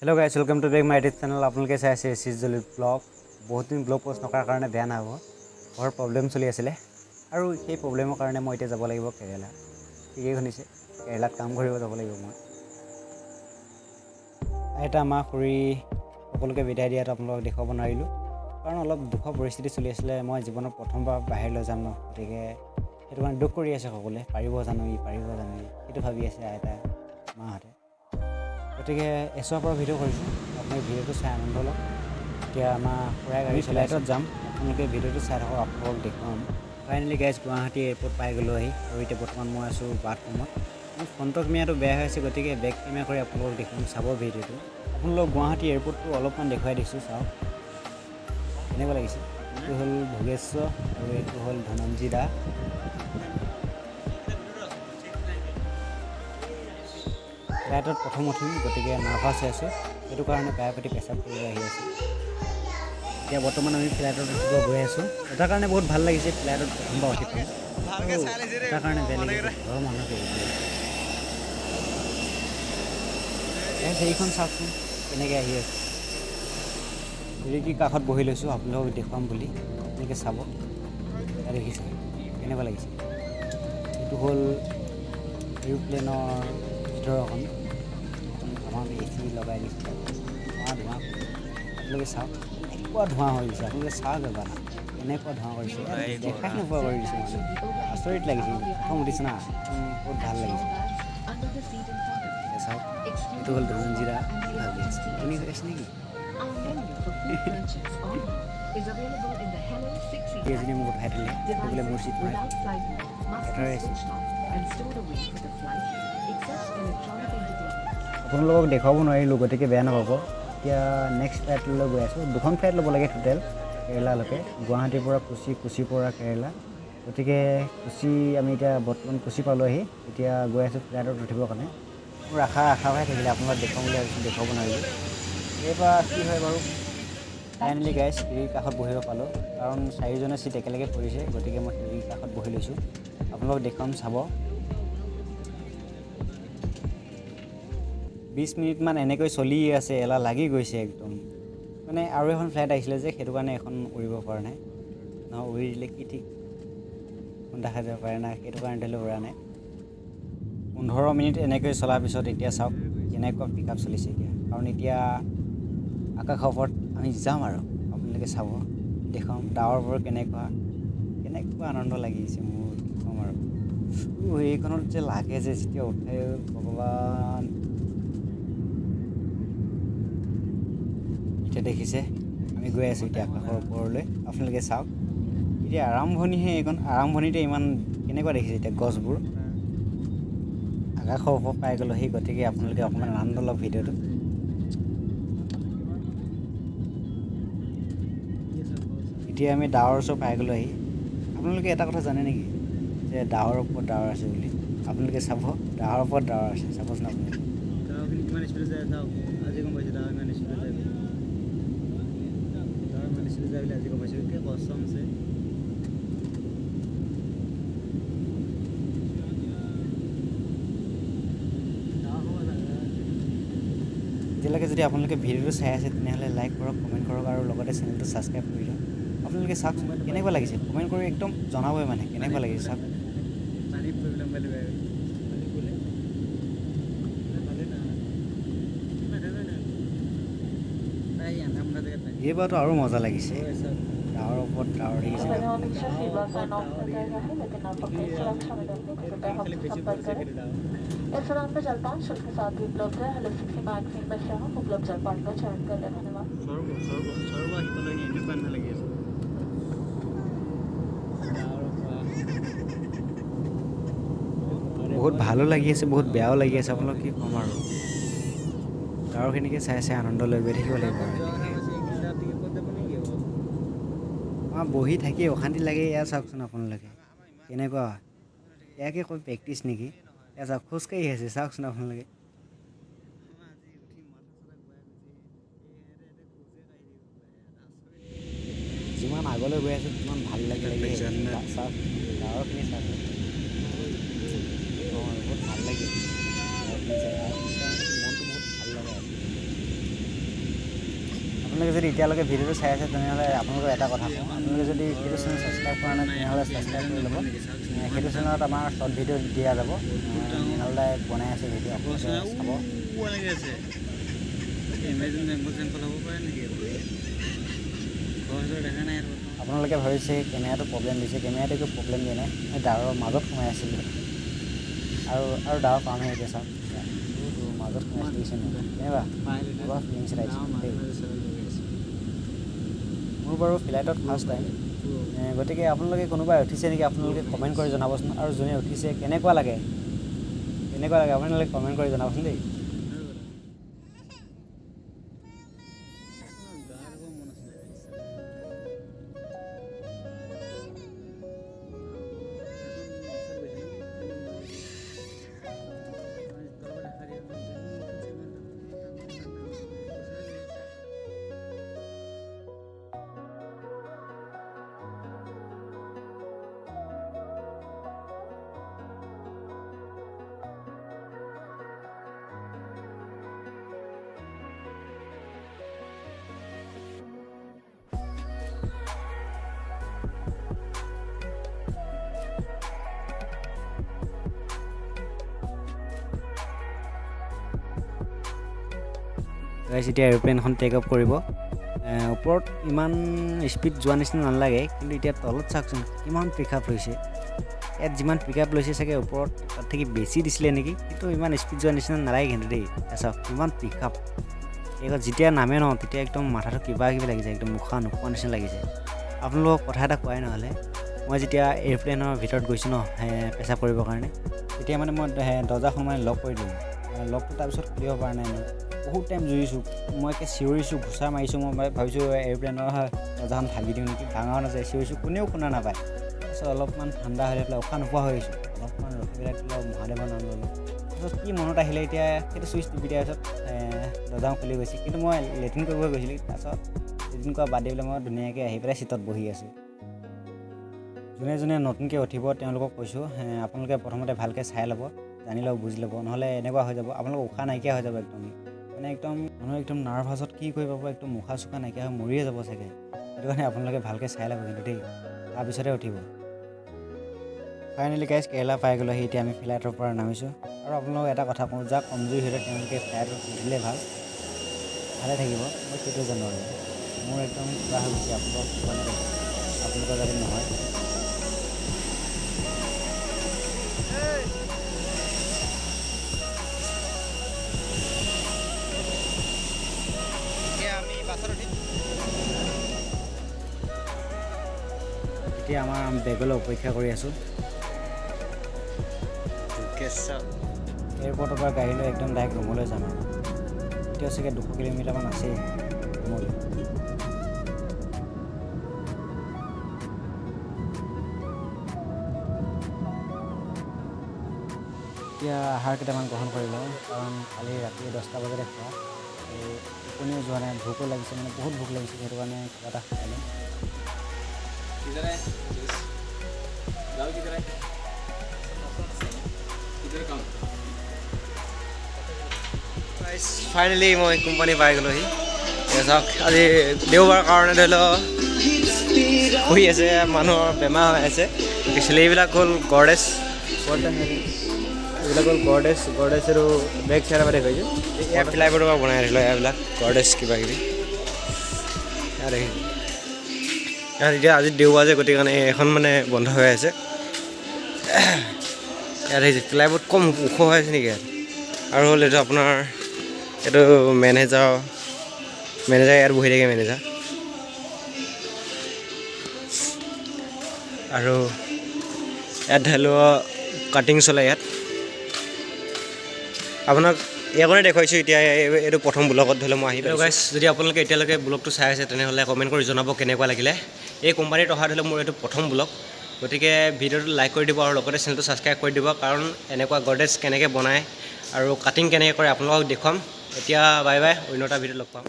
Hello guys welcome to my YouTube channel আপোনালোকে চাই আছে সিজলি ব্লগ বহুত দিন ব্লগ পোষ্ট নকৰাৰ কাৰণে বেয়া না হ'ব ঘৰ প্ৰবলেম চলি আছিল আৰু সেই প্ৰবলেমৰ কাৰণে মই এতিয়া যাব লাগিব কেৰেলা ঠিকই শুনিছে কেৰেলাত কাম কৰিব যাব লাগিব মই এটা মা খুৰী সকলোকে বিদায় দিয়াত আপোনালোকক দেখাব নোৱাৰিলোঁ কাৰণ অলপ দুখৰ পৰিস্থিতি চলি আছিল মই জীৱনৰ প্ৰথমবাৰ বাহিৰলৈ যাম ন গতিকে সেইটো কাৰণে দুখ কৰি আছে সকলোৱে পাৰিব জানো সেইটো ভাবি আছে আইতা মাহঁতে গতিকে এছৰ পৰা ভিডিঅ' কৰিছোঁ আপুনি ভিডিঅ'টো চাই আনন্দ লওক এতিয়া আমাৰ খুৰাই গাড়ী ফ্লাইটত যাম আপোনালোকে ভিডিঅ'টো চাই থাকক আপোনালোকক দেখুৱাম ফাইনেলি গাইজ গুৱাহাটী এয়াৰপৰ্ট পাই গ'লোঁ আহি আৰু এতিয়া বৰ্তমান মই আছোঁ বাথৰুমত মোৰ ফ্ৰণ্টৰ কেমেৰাটো বেয়া হৈ আছে গতিকে বেক কেমেৰা কৰি আপোনালোকক দেখুৱাম চাব ভিডিঅ'টো আপোনালোকক গুৱাহাটী এয়াৰপৰ্টটো অলপমান দেখুৱাই দিছোঁ চাওক কেনেকুৱা লাগিছে এইটো হ'ল ভোগেশ্বৰ আৰু এইটো হ'ল ধনঞ্জী দা ফ্লাইটত প্ৰথম উঠিম গতিকে নাৰ্ভাছ হৈ আছোঁ সেইটো কাৰণে পাতি পেচাব কৰিব আহি আছোঁ এতিয়া বৰ্তমান আমি ফ্লাইটত উঠিব গৈ আছোঁ এটাৰ কাৰণে বহুত ভাল লাগিছে ফ্লাইটত প্ৰথমবাৰ উঠি পাম এটাৰ কাৰণে বেয়া লাগিছে ঘৰৰ মানুহকে সেইখন চাওকচোন কেনেকৈ আহি আছে খিৰিকীৰ কাষত বহি লৈছোঁ আপোনালোকক দেখুৱাম বুলি আপোনালোকে চাব দেখিছে কেনেকুৱা লাগিছে এইটো হ'ল এৰোপ্লেনৰ ভিতৰখন আমাক এ চি লগাই দিছে ধোঁৱা আপোনালোকে চাওক এনেকুৱা ধোঁৱা হৈ গৈছে আপোনালোকে চাওক এবাৰ এনেকুৱা ধোঁৱা কৰিছে দেখাই নোপোৱা কৰি দিছে আচৰিত লাগিছে প্ৰথম উঠিছে না বহুত ভাল লাগিছে চাওক এইটো হ'ল ধনঞ্জীৰা ভাবি আছে আপুনি আছে নেকি এজনী মোক উঠাই দিলে বোলে মোৰ চিট নাই আপোনালোকক দেখুৱাব নোৱাৰিলোঁ গতিকে বেয়া নাপাব এতিয়া নেক্সট ফ্লাইটলৈ গৈ আছোঁ দুখন ফ্লাইট ল'ব লাগে টোটেল কেৰেলালৈকে গুৱাহাটীৰ পৰা কুচিৰ পৰা কেৰেলা গতিকে আমি এতিয়া বৰ্তমান কুচি পালোঁহি এতিয়া গৈ আছোঁ ফ্লাইটত উঠিবৰ কাৰণে মোৰ আশা হৈ থাকিলে আপোনালোকক দেখুৱাম বুলি ভাবিছোঁ দেখুৱাব নোৱাৰিলোঁ এইবাৰ কি হয় বাৰু ফাইনেলি গাইজ খিৰিকীৰ কাষত বহিব পালোঁ কাৰণ চাৰিজনৰ চিট একেলগে পৰিছে গতিকে মই খিৰিকীৰ কাষত বহি লৈছোঁ আপোনালোকক দেখুৱাম চাব 20 মিনিটমান এনেকৈ চলি আছে এলাহ লাগি গৈছে একদম মানে আৰু এখন ফ্লাইট আহিছিলে যে সেইটো কাৰণে এখন উৰিব পৰা নাই উৰি দিলে কি ঠিক দেখা যাব পাৰে না সেইটো কাৰণে ধৰি লওক উৰা নাই 15 মিনিট এনেকৈ চলাৰ পিছত এতিয়া চাওক কেনেকুৱা পিক আপ চলিছে এতিয়া কাৰণ এতিয়া আকাশৰ ওপৰত আমি যাম আৰু আপোনালোকে চাব দেখুৱাম ডাৱৰ ওপৰত কেনেকুৱা আনন্দ লাগিছে মোৰ ক'ম আৰু এইখনত যে লাগে যে যেতিয়া উঠে ভগৱান এতিয়া দেখিছে আমি গৈ আছোঁ এতিয়া আকাশৰ ওপৰলৈ আপোনালোকে চাওক এতিয়া আৰম্ভণিহে এইখন আৰম্ভণিতে ইমান কেনেকুৱা দেখিছে এতিয়া গছবোৰ আকাশৰ ওপৰত পাই গ'লোঁ সেই গতিকে আপোনালোকে অকণমান আনন্দ লওক ভিডিঅ'টো এতিয়া আমি ডাৱৰ ওচৰ পাই গ'লোঁ আহি আপোনালোকে এটা কথা জানে নেকি যে ডাৱৰৰ ওপৰত ডাৱৰ আছে বুলি আপোনালোকে চাব ডাৱৰৰ ওপৰত ডাৱৰ আছে চাবচোন আপোনালোকে ডাৱৰখিনি কিমান স্পীডত যায় চাওক আজি গম পাইছোঁ ডাৱৰ ইমান স্পীডত যায় ডাৱৰ ইমান স্পীডত যায় বুলি আজি গম পাইছোঁ এতিয়া কষ্টম আছে এতিয়ালৈকে যদি আপোনালোকে ভিডিঅ'টো চাই আছে তেনেহ'লে লাইক কৰক কমেণ্ট কৰক আৰু লগতে চেনেলটো ছাবস্ক্ৰাইব কৰি লওক আপোনালোকে চাওকচোন কেনেকুৱা লাগিছে কমেণ্ট কৰি একদম জনাবই মানে কেনেকুৱা লাগিছে চাওক এইবাৰতো আৰু মজা লাগিছে ডাৱৰৰ ওপৰত ডাৱৰ দেখিছে इस दौरान पे जलपान शुल्क के साथ भी उपलब्ध है होलिस्टिक सी मैगजीन में से हम उपलब्ध जलपान का चयन कर ले धन्यवाद বহুত ভালো লাগি আছে বহুত বেয়াও লাগি আছে আপোনালোক কি ক'ম আৰু ডাৱৰখিনিকে চাই আনন্দ লৈ গৈ থাকিব লাগিব বহি থাকি অশান্তি লাগে এয়া চাওকচোন আপোনালোকে কেনেকুৱা ইয়াকে কৈ প্ৰেক্টিচ নেকি এয়া চাওক খোজকাঢ়ি আছে চাওকচোন আপোনালোকে যিমান আগলৈ গৈ আছোঁ সিমান ভাল লাগে চাওক ডাৱৰখিনি চাওক বহুত ভাল লাগে মনটো বহুত ভাল লাগে আপোনালোকে যদি এতিয়ালৈকে ভিডিঅ'টো চাই আছে তেনেহ'লে আপোনালোকৰ এটা কথা কওঁ, আপোনালোকে যদি সেইটো চেনেল ছাবস্ক্ৰাইব কৰা নাই তেনেহ'লে ছাবস্ক্ৰাইব কৰি ল'ব। সেইটো চেনেলত আমাৰ শ্বৰ্ট ভিডিঅ' দিয়া যাব, তেনেহ'লে বনাই আছে ভিডিঅ' আপোনালোকে চাব। আপোনালোকে ভাবিছে কেমেৰাটো প্ৰব্লেম দিছে, কেমেৰাটো একো প্ৰব্লেম দিয়া নাই, এই ডাৱৰৰ মাজত সোমাই আছিলোঁ আৰু ডাৱৰ পাম এতিয়া চাওক মাজত সোমাই দিছে কেনেকুৱা অলপ ফিলিংছ এটা আহিছে মোৰ বাৰু ফ্লাইটত ফাৰ্ষ্ট টাইম। গতিকে আপোনালোকে কোনোবাই উঠিছে নেকি আপোনালোকে কমেণ্ট কৰি জনাবচোন, আৰু যোনে উঠিছে কেনেকুৱা লাগে আপোনালোকে কমেণ্ট কৰি জনাবচোন দেই। গাইছ এতিয়া এৰোপ্লেনখন টেক অফ কৰিব। ওপৰত ইমান স্পীড যোৱা নিচিনা নালাগে, কিন্তু এতিয়া তলত চাওকচোন কিমান পিক আপ লৈছে। ইয়াত যিমান পিক আপ লৈছে চাগে ওপৰত তাত থাকি বেছি দিছিলে নেকি, কিন্তু ইমান স্পীড যোৱা নিচিনা নালাগে কিন্তু দেই। চাওক কিমান পিক আপ, এইখন যেতিয়া নামে ন তেতিয়া একদম মাথাটো কিবা কিবি লাগিছে, একদম মুখা নোপোৱা নিচিনা লাগিছে। আপোনালোকক কথা এটা কোৱাই নহ'লে, মই যেতিয়া এৰোপ্লেনৰ ভিতৰত গৈছোঁ ন পেচাব কৰিবৰ কাৰণে, তেতিয়া মানে মই দৰ্জাখন মানে লক কৰি দিলোঁ। লকটো তাৰপিছত খুলিব পৰা নাই মই বহুত টাইম জুৰিছোঁ, মই একে চিঞৰিছোঁ, ঘোচা মাৰিছোঁ। মই ভাবিছোঁ এৰোপ্লেনৰ দৰ্জাখন ভাগি দিওঁ নেকি, ভাঙাও নাযায়, চিঞৰিছোঁ কোনেও শুনা নাপায়। তাৰপিছত অলপমান ঠাণ্ডা হৈ পেলাই উশাহ নোপোৱা হৈ আহিছোঁ, অলপমান ৰখি পেলাই মহাদেৱৰ নাম ল'লোঁ। তাৰপিছত কি মনত আহিলে এতিয়া সেইটো চুইচ টিপি দিয়াৰ পিছত দৰ্জাখন খুলি গৈছে, কিন্তু মই লেট্ৰিন কৰিব গৈছিলোঁ। তাৰপিছত লেট্ৰিন কৰা বাদ দি পেলাই মই ধুনীয়াকৈ আহি পেলাই চিটত বহি আছোঁ। যোনে নতুনকৈ উঠিব তেওঁলোকক কৈছোঁ আপোনালোকে প্ৰথমতে ভালকৈ চাই ল'ব, জানি ল'ব, বুজি ল'ব, নহ'লে এনেকুৱা হৈ যাব আপোনালোকৰ উশাহ নাইকিয়া হৈ যাব একদম। মানে মানুহ একদম নাৰ্ভাছত কি কৰি পাব, একদম উশাহ চুশাহ নাইকিয়া হৈ মৰিয়ে যাব চাগে। সেইটো কাৰণে আপোনালোকে ভালকৈ চাই ল'ব কিন্তু দেই, তাৰপিছতে উঠিব। ফাইনেলি গাইজ কেৰেলা পাই গ'লোহি। এতিয়া আমি ফ্লাইটৰ পৰা নামিছোঁ। আৰু আপোনালোকক এটা কথা কওঁ, যাক কমজুৰি হ'লে তেওঁলোকে ফ্লাইটত উঠিলে ভালে থাকিব। মই সেইটো জানো আৰু মোৰ একদম কিবা হৈ গৈছে, আপোনালোকৰ যাতে নহয়। এতিয়া আমাৰ বেগলৈ অপেক্ষা কৰি আছোঁ। এয়াৰপৰ্টৰ পৰা গাড়ী লৈ একদম ডাইৰেক্ট ৰুমলৈ যাম আৰু এতিয়া চাগে 200 কিলোমিটাৰমান আছেই ৰুমলৈ। এতিয়া আহাৰ কেইটামান গ্ৰহণ কৰি লওঁ, কাৰণ কালি ৰাতি 10টা বজাতে খোৱা, আৰু টোপনিও যোৱা নাই, ভোকো লাগিছে, মানে বহুত ভোক লাগিছে, সেইটো কাৰণে কিবা এটা খাই লওঁ। ফাইনেলি মই কোম্পানী পাই গ'লোহি। চাওক আজি দেওবাৰ কাৰণে ধৰি লওক শুই আছে, মানুহৰ বেমাৰ হৈ আছে। একচুৱেলি এইবিলাক হ'ল গৰ্ডেছ, এইবিলাক হ'ল গৰ্ডেছ আৰু বেক চাইডৰ পৰা দেখাইছোঁ। ইয়াৰ ফ্লাইবোৰ্ডৰ পৰা বনাই আহিলোঁ এইবিলাক গৰ্ডেছ কিবা কিবি। এতিয়া আজি দেওবাৰ যে, গতিকে কাৰণে এখন মানে বন্ধ হৈ আছে। ইয়াত আহিছে ফ্লাইবোৰ্ড কম ওখ হৈ আছে নেকি ইয়াত। আৰু হ'ল এইটো আপোনাৰ এইটো মেনেজাৰ ইয়াত বহি থাকে মেনেজাৰ। আৰু ইয়াত ধৰি লওক কাটিং চলে ইয়াত। আপোনাক ইয়াৰ দেখুৱাইছোঁ। এতিয়া এইটো প্ৰথম ব্লগত ধৰি লওক মই আহি পাইছোঁ। গাইছ, যদি আপোনালোকে এতিয়ালৈকে ব্লগটো চাই আছে তেনেহ'লে কমেণ্ট কৰি জনাব কেনেকুৱা লাগিলে। এই কোম্পানীত অহা ধৰি লওক মোৰ এইটো প্ৰথম ব্লগ, গতিকে ভিডিঅ'টো লাইক কৰি দিব আৰু লগতে চেনেলটো ছাবস্ক্ৰাইব কৰি দিব, কাৰণ এনেকুৱা গৰ্ডেজ কেনেকৈ বনায় আৰু কাটিং কেনেকৈ কৰে আপোনালোকক দেখুৱাম। এতিয়া বাই বাই, অন্য এটা ভিডিঅ'ত লগ পাম।